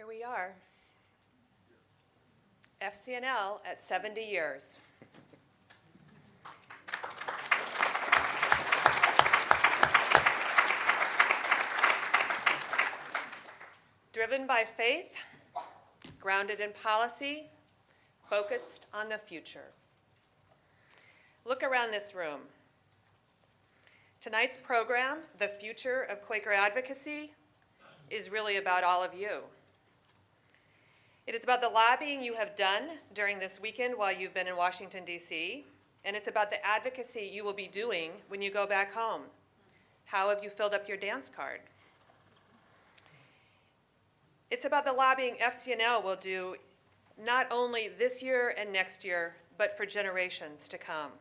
Here we are. FCNL at 70 years. Driven by faith, grounded in policy, focused on the future. Look around this room. Tonight's program, The Future of Quaker Advocacy, is really about all of you. It is about the lobbying you have done during this weekend while you've been in Washington, D.C., and it's about the advocacy you will be doing when you go back home. How have you filled up your dance card? It's about the lobbying FCNL will do not only this year and next year, but for generations to come,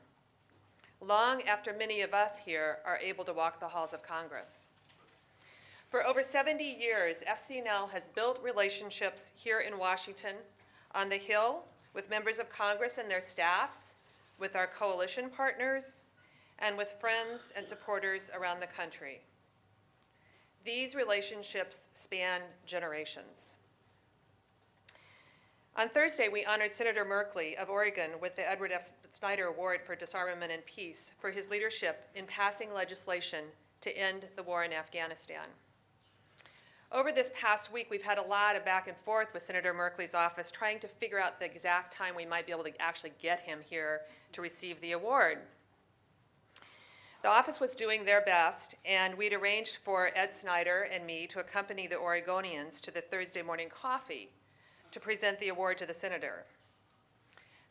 long after many of us here are able to walk the halls of Congress. For over 70 years, FCNL has built relationships here in Washington, on the Hill, with members of Congress and their staffs, with our coalition partners, and with friends and supporters around the country. These relationships span generations. On Thursday, we honored Senator Merkley of Oregon with the Edward F. Snyder Award for Disarmament and Peace for his leadership in passing legislation to end the war in Afghanistan. Over this past week, we've had a lot of back and forth with Senator Merkley's office trying to figure out the exact time we might be able to actually get him here to receive the award. The office was doing their best, and we'd arranged for Ed Snyder and me to accompany the Oregonians to the Thursday morning coffee to present the award to the senator.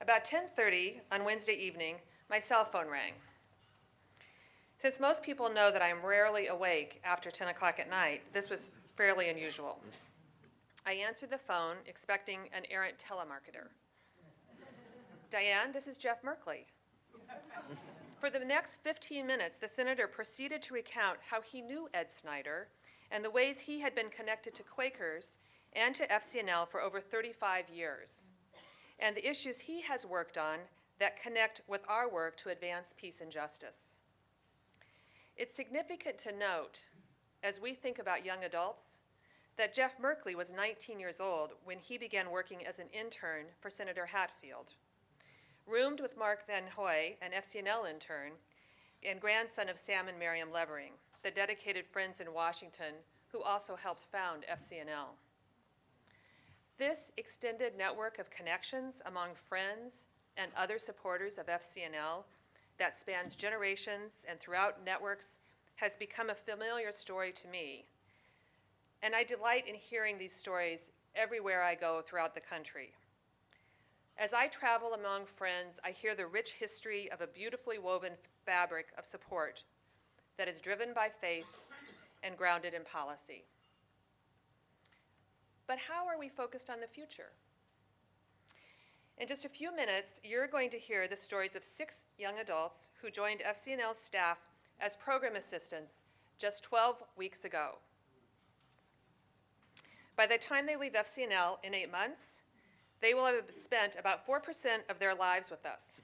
About 10:30 on Wednesday evening, my cell phone rang. Since most people know that I'm rarely awake after 10 o'clock at night, this was fairly unusual. I answered the phone expecting an errant telemarketer. Diane, this is Jeff Merkley. For the next 15 minutes, the senator proceeded to recount how he knew Ed Snyder and the ways he had been connected to Quakers and to FCNL for over 35 years, and the issues he has worked on that connect with our work to advance peace and justice. It's significant to note, as we think about young adults, that Jeff Merkley was 19 years old when he began working as an intern for Senator Hatfield. Roomed with Mark Van Hoy, an FCNL intern, and grandson of Sam and Miriam Levering, the dedicated friends in Washington who also helped found FCNL. This extended network of connections among friends and other supporters of FCNL that spans generations and throughout networks has become a familiar story to me. And I delight in hearing these stories everywhere I go throughout the country. As I travel among friends, I hear the rich history of a beautifully woven fabric of support that is driven by faith and grounded in policy. But how are we focused on the future? In just a few minutes, you're going to hear the stories of 6 young adults who joined FCNL's staff as program assistants just 12 weeks ago. By the time they leave FCNL in 8 months, they will have spent about 4% of their lives with us.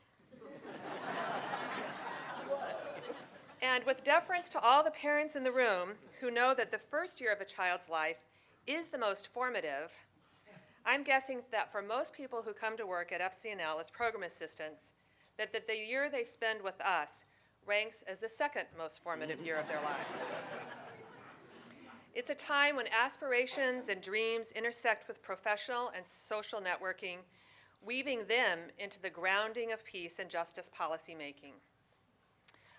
And with deference to all the parents in the room who know that the first year of a child's life is the most formative, I'm guessing that for most people who come to work at FCNL as program assistants, that the year they spend with us ranks as the second most formative year of their lives. It's a time when aspirations and dreams intersect with professional and social networking, weaving them into the grounding of peace and justice policymaking.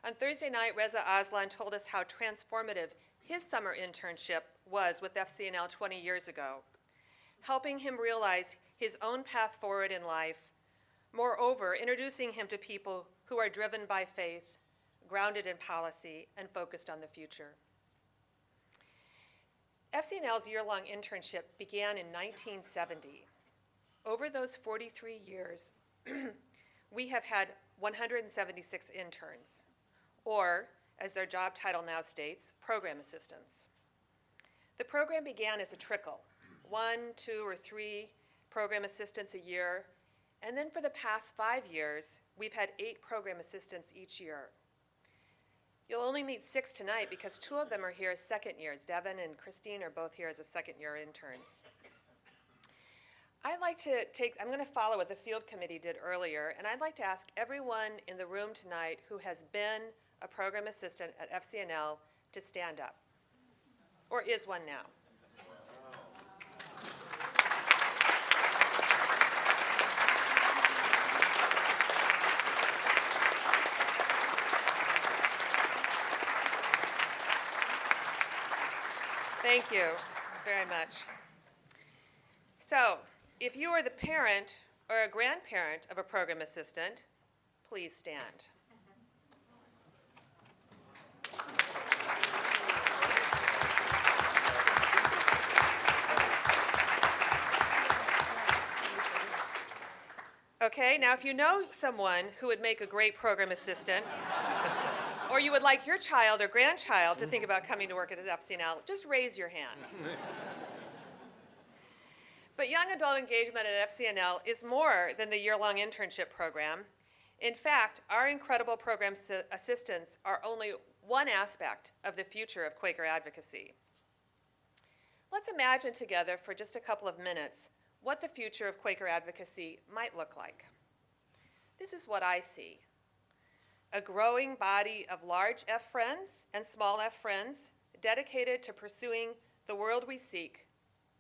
On Thursday night, Reza Aslan told us how transformative his summer internship was with FCNL 20 years ago, helping him realize his own path forward in life, moreover, introducing him to people who are driven by faith, grounded in policy, and focused on the future. FCNL's year-long internship began in 1970. Over those 43 years, we have had 176 interns, or, as their job title now states, program assistants. The program began as a trickle, 1, 2, or 3 program assistants a year, and then for the past 5 years, we've had 8 program assistants each year. You'll only meet 6 tonight because 2 of them are here as second years. Devin and Christine are both here as a second-year interns. I'm going to follow what the field committee did earlier, and I'd like to ask everyone in the room tonight who has been a program assistant at FCNL to stand up, or is one now. Thank you very much. So, if you are the parent or a grandparent of a program assistant, please stand. Okay, now if you know someone who would make a great program assistant, or you would like your child or grandchild to think about coming to work at FCNL, just raise your hand. But young adult engagement at FCNL is more than the year-long internship program. In fact, our incredible program assistants are only one aspect of the future of Quaker advocacy. Let's imagine together for just a couple of minutes what the future of Quaker advocacy might look like. This is what I see. A growing body of large F friends and small f friends dedicated to pursuing the world we seek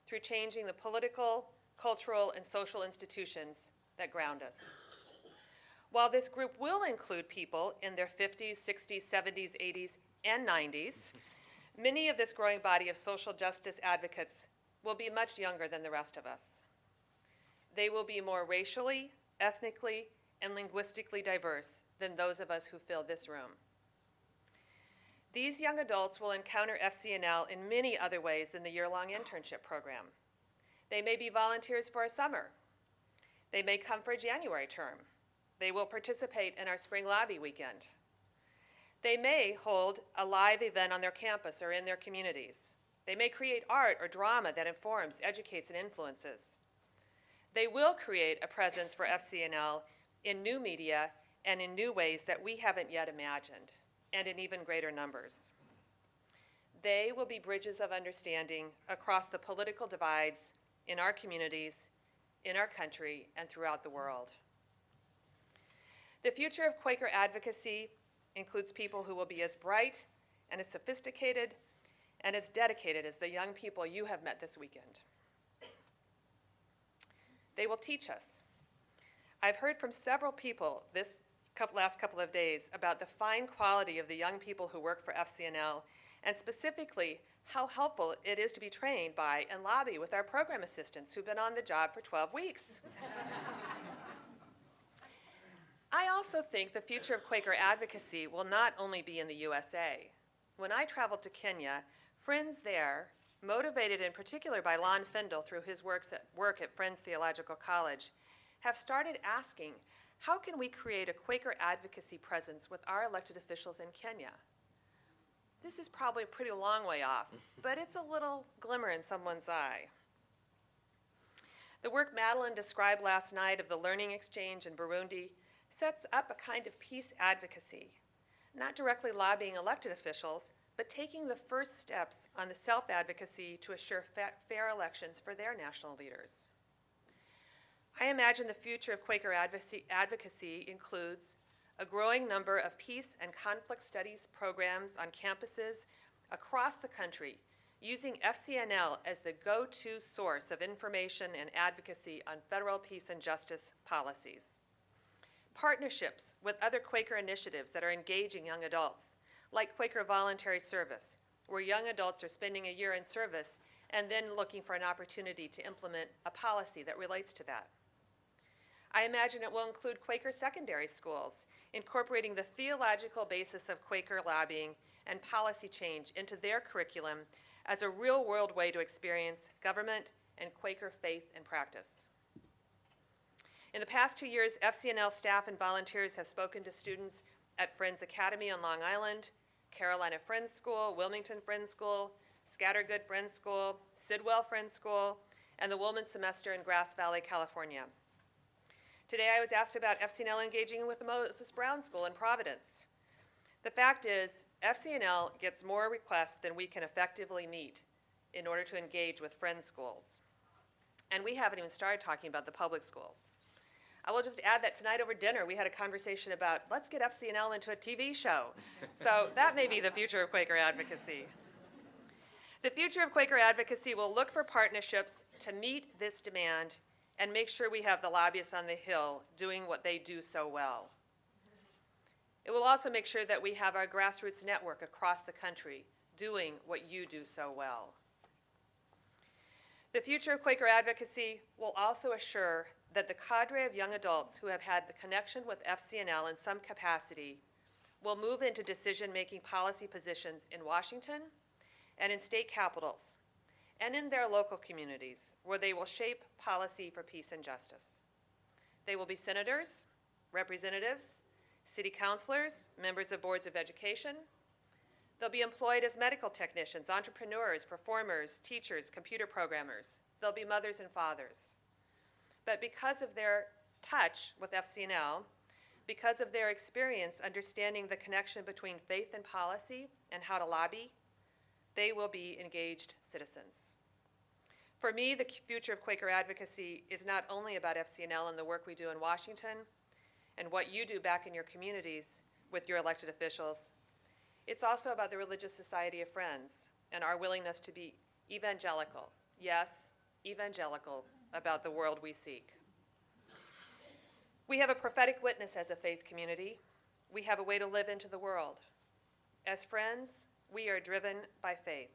through changing the political, cultural, and social institutions that ground us. While this group will include people in their 50s, 60s, 70s, 80s, and 90s, many of this growing body of social justice advocates will be much younger than the rest of us. They will be more racially, ethnically, and linguistically diverse than those of us who fill this room. These young adults will encounter FCNL in many other ways than the year-long internship program. They may be volunteers for a summer. They may come for a January term. They will participate in our spring lobby weekend. They may hold a live event on their campus or in their communities. They may create art or drama that informs, educates, and influences. They will create a presence for FCNL in new media and in new ways that we haven't yet imagined, and in even greater numbers. They will be bridges of understanding across the political divides in our communities, in our country, and throughout the world. The future of Quaker advocacy includes people who will be as bright and as sophisticated and as dedicated as the young people you have met this weekend. They will teach us. I've heard from several people this last couple of days about the fine quality of the young people who work for FCNL, and specifically how helpful it is to be trained by and lobby with our program assistants who've been on the job for 12 weeks. I also think the future of Quaker advocacy will not only be in the USA. When I traveled to Kenya, friends there, motivated in particular by Lon Findle through his work at Friends Theological College, have started asking, how can we create a Quaker advocacy presence with our elected officials in Kenya? This is probably a pretty long way off, but it's a little glimmer in someone's eye. The work Madeline described last night of the learning exchange in Burundi sets up a kind of peace advocacy, not directly lobbying elected officials, but taking the first steps on the self-advocacy to assure fair elections for their national leaders. I imagine the future of Quaker advocacy includes a growing number of peace and conflict studies programs on campuses across the country, using FCNL as the go-to source of information and advocacy on federal peace and justice policies. Partnerships with other Quaker initiatives that are engaging young adults, like Quaker Voluntary Service, where young adults are spending a year in service and then looking for an opportunity to implement a policy that relates to that. I imagine it will include Quaker secondary schools, incorporating the theological basis of Quaker lobbying and policy change into their curriculum as a real-world way to experience government and Quaker faith and practice. In the past 2 years, FCNL staff and volunteers have spoken to students at Friends Academy on Long Island, Carolina Friends School, Wilmington Friends School, Scattergood Friends School, Sidwell Friends School, and the Woolman Semester in Grass Valley, California. Today I was asked about FCNL engaging with the Moses Brown School in Providence. The fact is, FCNL gets more requests than we can effectively meet in order to engage with Friends schools. And we haven't even started talking about the public schools. I will just add that tonight over dinner, we had a conversation about, let's get FCNL into a TV show. So that may be the future of Quaker advocacy. The future of Quaker advocacy will look for partnerships to meet this demand and make sure we have the lobbyists on the Hill doing what they do so well. It will also make sure that we have our grassroots network across the country doing what you do so well. The future of Quaker advocacy will also assure that the cadre of young adults who have had the connection with FCNL in some capacity will move into decision-making policy positions in Washington and in state capitals and in their local communities where they will shape policy for peace and justice. They will be senators, representatives, city councilors, members of boards of education. They'll be employed as medical technicians, entrepreneurs, performers, teachers, computer programmers. They'll be mothers and fathers. But because of their touch with FCNL, because of their experience understanding the connection between faith and policy and how to lobby, they will be engaged citizens. For me, the future of Quaker advocacy is not only about FCNL and the work we do in Washington and what you do back in your communities with your elected officials. It's also about the Religious Society of Friends and our willingness to be evangelical, yes, evangelical, about the world we seek. We have a prophetic witness as a faith community. We have a way to live into the world. As friends, we are driven by faith.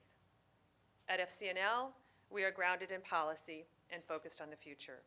At FCNL, we are grounded in policy and focused on the future.